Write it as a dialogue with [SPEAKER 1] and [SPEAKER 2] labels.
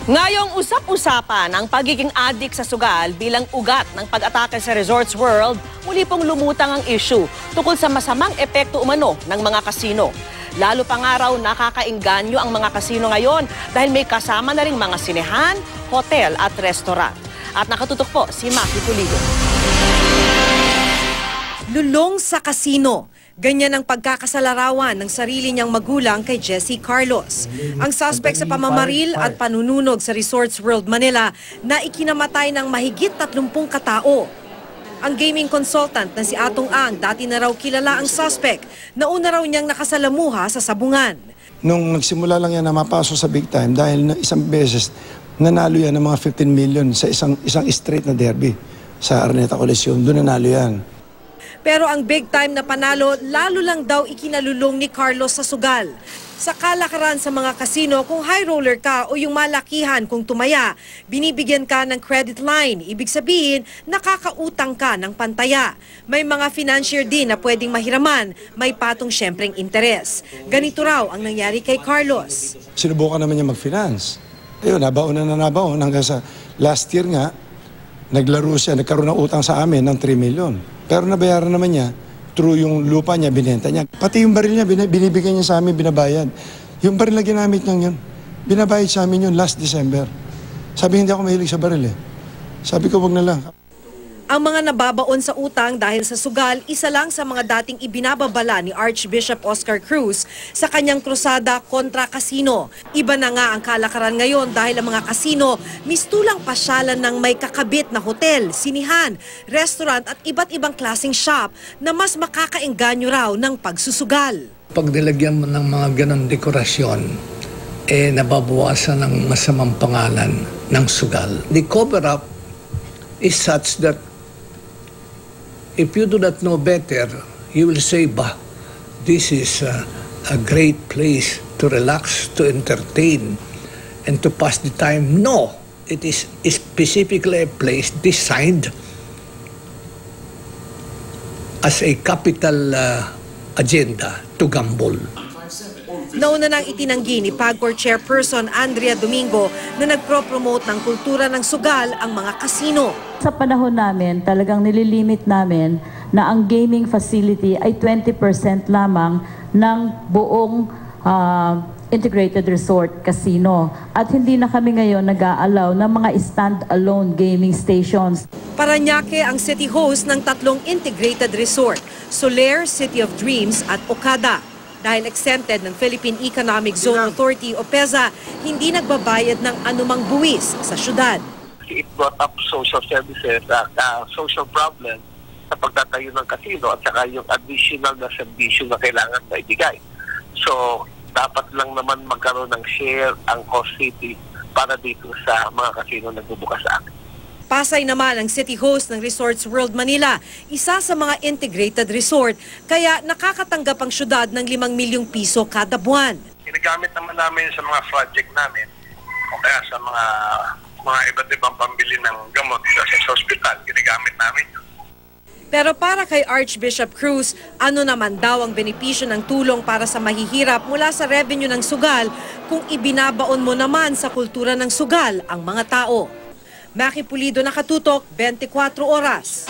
[SPEAKER 1] Ngayong usap-usapan ang pagiging adik sa sugal bilang ugat ng pag-atake sa Resorts World, muli pong lumutang ang issue tungkol sa masamang epekto umano ng mga kasino. Lalo pa nga raw nakakaengganyo ang mga kasino ngayon dahil may kasama na ring mga sinehan, hotel at restaurant. At nakatutok po si Maki Pulido.
[SPEAKER 2] Lulong sa kasino. Ganyan ang pagkakasalarawan ng sarili niyang magulang kay Jessie Carlos. Ang suspect sa pamamaril at panununog sa Resorts World Manila na ikinamatay ng mahigit 30 katao. Ang gaming consultant na si Atong Ang, dati na raw kilala ang suspect. Nauna raw niyang nakasalamuha sa sabungan.
[SPEAKER 3] Nung nagsimula lang yan na mapasok sa big time dahil na isang beses nanalo yan ng mga 15 million sa isang straight na derby sa Araneta Coliseum. Doon nanalo yan.
[SPEAKER 2] Pero ang big time na panalo, lalo lang daw ikinalulong ni Carlos sa sugal. Sa kalakaran sa mga kasino, kung high roller ka o yung malakihan kung tumaya, binibigyan ka ng credit line. Ibig sabihin, nakakautang ka ng pantaya. May mga financier din na pwedeng mahiraman, may patong syempreng interes. Ganito raw ang nangyari kay Carlos.
[SPEAKER 3] Sinubukan naman niya mag-finance. Ayun, nabaon na nabaon hanggang sa last year nga, naglaro siya, nagkaroon ng utang sa amin ng 3 million. Pero nabayaran naman niya, through yung lupa niya, binenta niya. Pati yung baril niya, binibigyan niya sa amin, binabayad. Yung baril na ginamit niya yun, binabayad sa amin yun last December. Sabi, hindi ako mahilig sa baril eh. Sabi ko, wag na lang.
[SPEAKER 2] Ang mga nababaon sa utang dahil sa sugal, isa lang sa mga dating ibinababala ni Archbishop Oscar Cruz sa kanyang krusada kontra kasino. Iba na nga ang kalakaran ngayon dahil ang mga kasino mistulang pasyalan ng may kakabit na hotel, sinihan, restaurant at iba't ibang klaseng shop na mas makakaengganyo raw ng pagsusugal.
[SPEAKER 4] Pag nilagyan mo ng mga ganong dekorasyon, nababawasan ng masamang pangalan ng sugal. The cover-up is such that if you do not know better, you will say, bah, this is a great place to relax, to entertain, and to pass the time. No, it is specifically a place designed as a capital agenda to gamble.
[SPEAKER 2] Nauna nang itinanggi ni PAGCOR Chairperson Andrea Domingo na nagpro-promote ng kultura ng sugal ang mga kasino.
[SPEAKER 5] Sa panahon namin, talagang nililimit namin na ang gaming facility ay 20% lamang ng buong integrated resort casino. At hindi na kami ngayon nag-aalaw ng mga stand-alone gaming stations.
[SPEAKER 2] Parañaque ang city host ng 3 integrated resort, Soler, City of Dreams at Okada. Dahil exempted ng Philippine Economic Zone Authority o PEZA, hindi nagbabayad ng anumang buwis sa syudad.
[SPEAKER 6] It brought up social services, social problem sa pagtatayo ng kasino at saka yung additional na serbisyo na kailangan maibigay. So, dapat lang naman magkaroon ng share ang host city para dito sa mga kasino na nagbubukas sa akin.
[SPEAKER 2] Pasay naman ang city host ng Resorts World Manila, isa sa mga integrated resort, kaya nakakatanggap ang syudad ng 5 milyong piso kada buwan.
[SPEAKER 6] Ginagamit naman namin sa mga project namin o kaya sa mga iba't ibang pambili ng gamot sa hospital, ginagamit namin yun.
[SPEAKER 2] Pero para kay Archbishop Cruz, ano naman daw ang benepisyo ng tulong para sa mahihirap mula sa revenue ng sugal kung ibinabaon mo naman sa kultura ng sugal ang mga tao? Maki Pulido, nakatutok, 24 oras.